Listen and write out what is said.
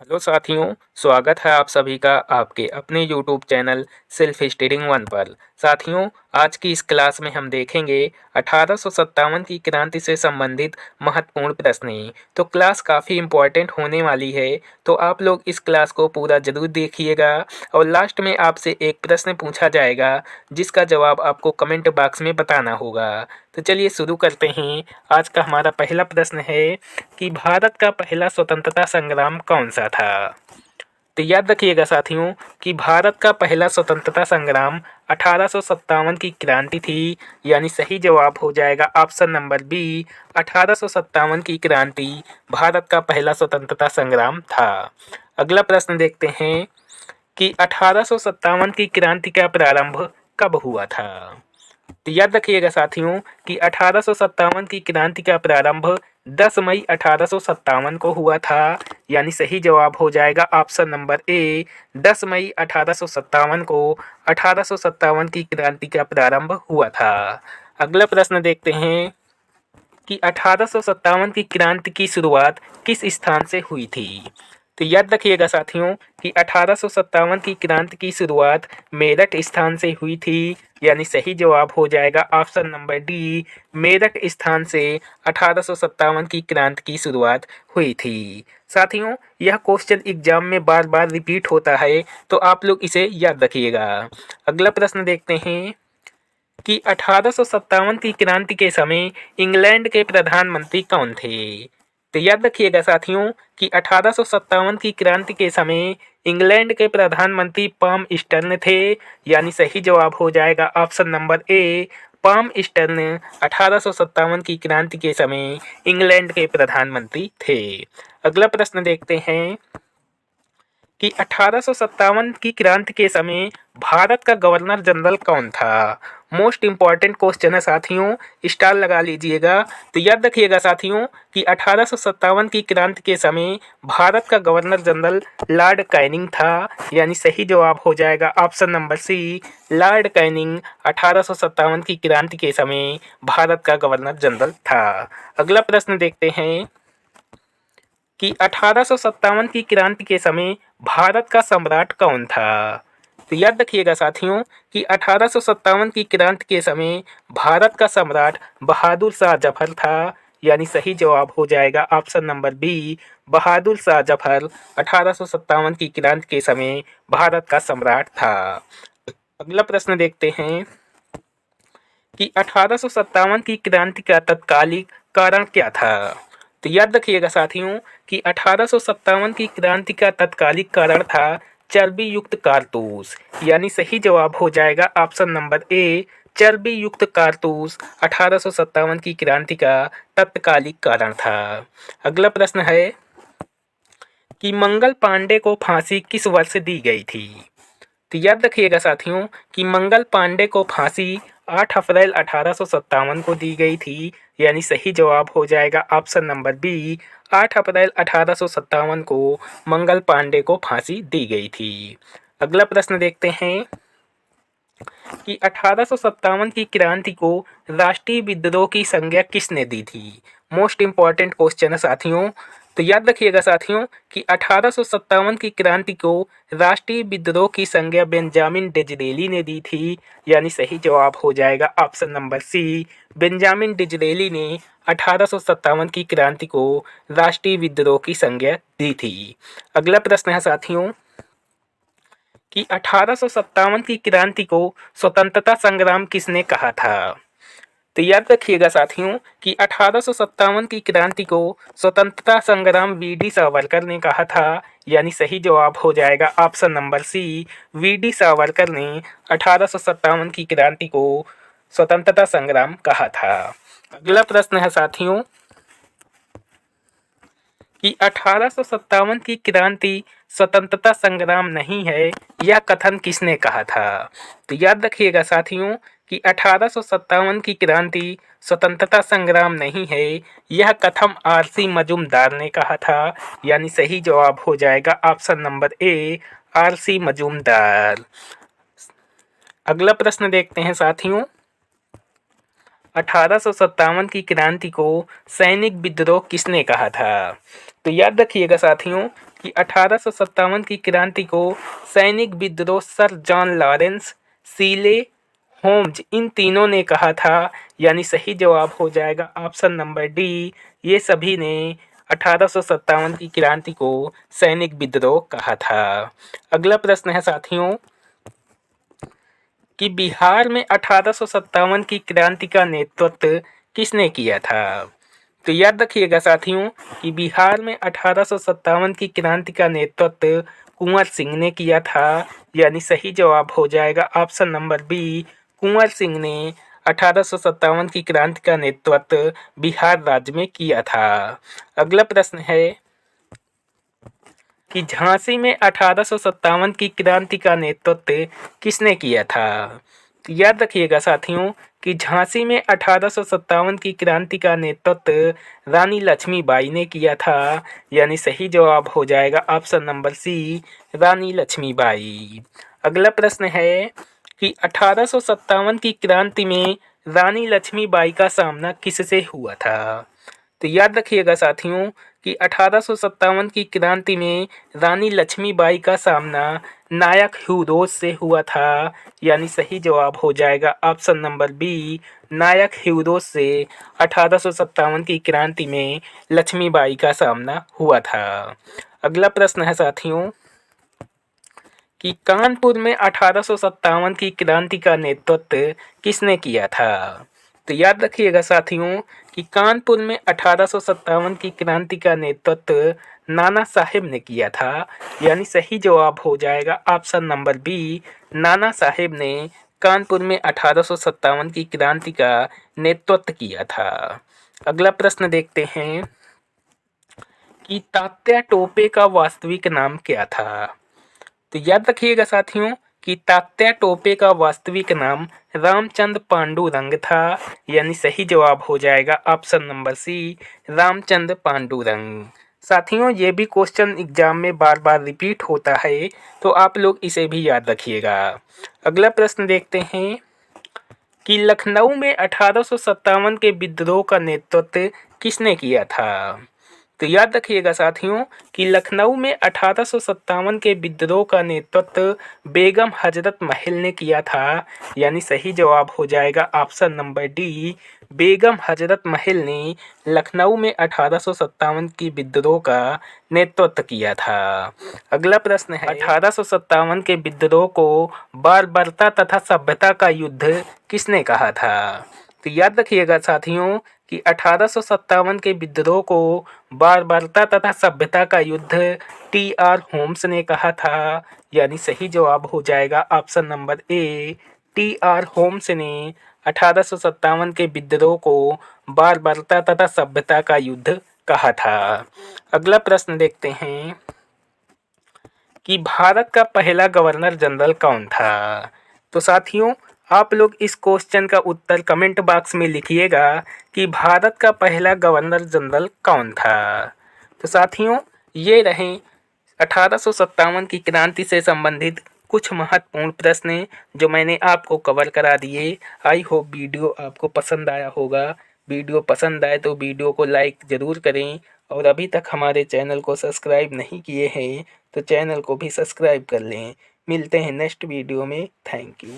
Hello साथियों, स्वागत है आप सभी का आपके अपने YouTube channel self studying one पर। साथियों, आज की इस क्लास में हम देखेंगे 1857 की क्रांति से संबंधित महत्वपूर्ण प्रश्न। तो क्लास काफ़ी इम्पोर्टेंट होने वाली है, तो आप लोग इस क्लास को पूरा ज़रूर देखिएगा। और लास्ट में आपसे एक प्रश्न पूछा जाएगा जिसका जवाब आपको कमेंट बॉक्स में बताना होगा। तो चलिए शुरू करते हैं। आज का हमारा पहला प्रश्न है कि भारत का पहला स्वतंत्रता संग्राम कौन सा था। तो याद रखिएगा साथियों कि भारत का पहला स्वतंत्रता संग्राम 1857 की क्रांति थी। यानी सही जवाब हो जाएगा ऑप्शन नंबर बी, 1857 की क्रांति भारत का पहला स्वतंत्रता संग्राम था। अगला प्रश्न देखते हैं कि 1857 की क्रांति का प्रारंभ कब हुआ था। तो याद रखिएगा साथियों कि 1857 की क्रांति का प्रारंभ 10 मई 1857 को हुआ था। यानी सही जवाब हो जाएगा ऑप्शन नंबर ए, 10 मई 1857 को 1857 की क्रांति का प्रारंभ हुआ था। अगला प्रश्न देखते हैं कि 1857 की क्रांति की शुरुआत किस स्थान से हुई थी। तो याद रखिएगा साथियों कि 1857 की क्रांति की शुरुआत मेरठ स्थान से हुई थी। यानी सही जवाब हो जाएगा ऑप्शन नंबर डी, मेरठ स्थान से 1857 की क्रांति की शुरुआत हुई थी। साथियों, यह क्वेश्चन एग्जाम में बार बार रिपीट होता है, तो आप लोग इसे याद रखिएगा। अगला प्रश्न देखते हैं कि 1857 की क्रांति के समय इंग्लैंड के प्रधानमंत्री कौन थे। तो याद रखिएगा साथियों कि 1857 की क्रांति के समय इंग्लैंड के प्रधानमंत्री पाम ईस्टर्न थे। यानी सही जवाब हो जाएगा ऑप्शन नंबर ए, पाम ईस्टर्न 1857 की क्रांति के समय इंग्लैंड के प्रधानमंत्री थे। अगला प्रश्न देखते हैं कि 1857 की क्रांति के समय भारत का गवर्नर जनरल कौन था। मोस्ट इंपॉर्टेंट क्वेश्चन है साथियों, स्टार लगा लीजिएगा। तो याद रखिएगा साथियों कि 1857 की क्रांति के समय भारत का गवर्नर जनरल लॉर्ड कैनिंग था। यानी सही जवाब हो जाएगा option number C, Lord Canning 1857 की क्रांति के समय भारत का गवर्नर जनरल था। अगला प्रश्न देखते हैं कि 1857 की क्रांति के समय भारत का सम्राट कौन था। तो याद रखिएगा साथियों कि 1857 की क्रांति के समय भारत का सम्राट बहादुर शाह जफर था। यानी सही जवाब हो जाएगा option number B, Bahadur Shah Zafar 1857 की क्रांति के समय भारत का सम्राट था। अगला प्रश्न देखते हैं कि 1857 की क्रांति का तत्कालिक कारण क्या था। तो याद रखिएगा साथियों कि 1857 की क्रांति का तत्कालिक कारण था चर्बी युक्त कारतूस। यानी सही जवाब हो जाएगा ऑप्शन नंबर ए, चर्बी युक्त कारतूस 1857 की क्रांति का तत्कालिक कारण था। अगला प्रश्न है कि मंगल पांडे को फांसी किस वर्ष दी गई थी। तो याद रखिएगा साथियों कि मंगल पांडे को फांसी 8 अप्रैल 1857 को दी गई थी। यानी सही जवाब हो जाएगा ऑप्शन नंबर बी, 8 अप्रैल 1857 को मंगल पांडे को फांसी दी गई थी। अगला प्रश्न देखते हैं कि 1857 की क्रांति को राष्ट्रीय विद्रोह की संज्ञा किसने दी थी। मोस्ट इंपॉर्टेंट क्वेश्चन है साथियों। तो याद रखिएगा साथियों कि 1857 की क्रांति को राष्ट्रीय विद्रोह की संज्ञा बेंजामिन डिज़रेली ने दी थी। यानी सही जवाब हो जाएगा ऑप्शन नंबर सी, बेंजामिन डिज़रेली ने 1857 की क्रांति को राष्ट्रीय विद्रोह की संज्ञा दी थी। अगला प्रश्न है साथियों कि 1857 की क्रांति को स्वतंत्रता संग्राम किसने कहा था। तो याद रखिएगा साथियों कि 1857 की क्रांति को स्वतंत्रता संग्राम वीडी सावरकर ने कहा था। यानी सही जवाब हो जाएगा option number C, V D Savarkar ने 1857 की क्रांति को स्वतंत्रता संग्राम कहा था। अगला प्रश्न है साथियों कि 1857 की क्रांति स्वतंत्रता संग्राम नहीं है, यह कथन किसने कहा था। तो याद रखिएगा साथियों कि 1857 की क्रांति स्वतंत्रता संग्राम नहीं है, यह कथन आरसी मजूमदार ने कहा था। यानी सही जवाब हो जाएगा ऑप्शन नंबर ए, आरसी मजूमदार। अगला प्रश्न देखते हैं साथियों, 1857 की क्रांति को सैनिक विद्रोह किसने कहा था। तो याद रखिएगा साथियों कि 1857 की क्रांति को सैनिक विद्रोह sir John Lawrence, सीले, homes in तीनों ने कहा था, यानी सही जवाब हो जाएगा ऑप्शन नंबर डी। ये सभी ने 1857 की क्रांति को सैनिक विद्रोह कहा था। अगला प्रश्न है साथियों कि बिहार में 1857 की क्रांति का नेतृत्व किसने किया था। तो याद रखिएगा साथियों कि बिहार में 1857 की क्रांति का नेतृत्व कुंवर सिंह ने किया था, यानी सही जवाब हो जाएगा option number B. Kunwar Singh ने 1857 की क्रांति का नेतृत्व बिहार राज्य में किया था। अगला प्रश्न है कि झांसी में 1857 की क्रांति का नेतृत्व किसने किया था। तो याद रखिएगा साथियों कि झांसी में 1857 की क्रांति का नेतृत्व रानी लक्ष्मीबाई ने किया था, यानी सही जवाब हो जाएगा ऑप्शन नंबर सी, रानी लक्ष्मीबाई। अगला प्रश्न है कि 1857 की क्रांति में रानी लक्ष्मीबाई का सामना किससे हुआ था। तो याद रखिएगा साथियों कि 1857 की क्रांति में रानी लक्ष्मीबाई का सामना नायक ह्यूरोज से हुआ था, यानी सही जवाब हो जाएगा ऑप्शन नंबर बी, नायक ह्यूरोज से 1857 की क्रांति में लक्ष्मीबाई का सामना हुआ था। अगला प्रश्न है साथियों कि कानपुर में 1857 की क्रांति का नेतृत्व किसने किया था। तो याद रखिएगा साथियों कि कानपुर में 1857 की क्रांति का नेतृत्व नाना साहेब ने किया था, यानी सही जवाब हो जाएगा option number B, Nana Saheb ने कानपुर में 1857 की क्रांति का नेतृत्व किया था। अगला प्रश्न देखते हैं कि तात्या टोपे का वास्तविक नाम क्या था। तो याद रखिएगा साथियों कि तात्या टोपे का वास्तविक नाम रामचंद्र पांडुरंग था, यानी सही जवाब हो जाएगा option number C, Ramchandra Pandurang. साथियों ये भी क्वेश्चन एग्जाम में बार बार रिपीट होता है, तो आप लोग इसे भी याद रखिएगा। अगला प्रश्न देखते हैं कि लखनऊ में 1857 के विद्रोह का नेतृत्व किसने किया था। तो याद रखिएगा साथियों कि लखनऊ में 1857 के विद्रोह का नेतृत्व बेगम हजरत महल ने किया था, यानी सही जवाब हो जाएगा option number D, Begum Hazrat Mahal ने लखनऊ में 1857 की विद्रोह का नेतृत्व किया था। अगला प्रश्न है 1857 के विद्रोह को बर्बरता तथा सभ्यता का युद्ध किसने कहा था। तो याद रखिएगा साथियों कि 1857 के विद्रोह को बर्बरता तथा सभ्यता का युद्ध टी.आर. होम्स ने कहा था, यानी सही जवाब हो जाएगा option number A, T R. Holmes ने 1857 के विद्रोह को बर्बरता तथा सभ्यता का युद्ध कहा था। अगला प्रश्न देखते हैं कि भारत का पहला गवर्नर जनरल कौन था। तो साथियों आप लोग इस क्वेश्चन का उत्तर कमेंट बॉक्स में लिखिएगा कि भारत का पहला गवर्नर जनरल कौन था। तो साथियों ये रहे 1857 की क्रांति से संबंधित कुछ महत्वपूर्ण प्रश्न जो मैंने आपको कवर करा दिए। आई होप वीडियो आपको पसंद आया होगा। वीडियो पसंद आए तो वीडियो को लाइक ज़रूर करें और अभी तक हमारे चैनल को सब्सक्राइब नहीं किए हैं तो चैनल को भी सब्सक्राइब कर लें। मिलते हैं नेक्स्ट वीडियो में। Thank you.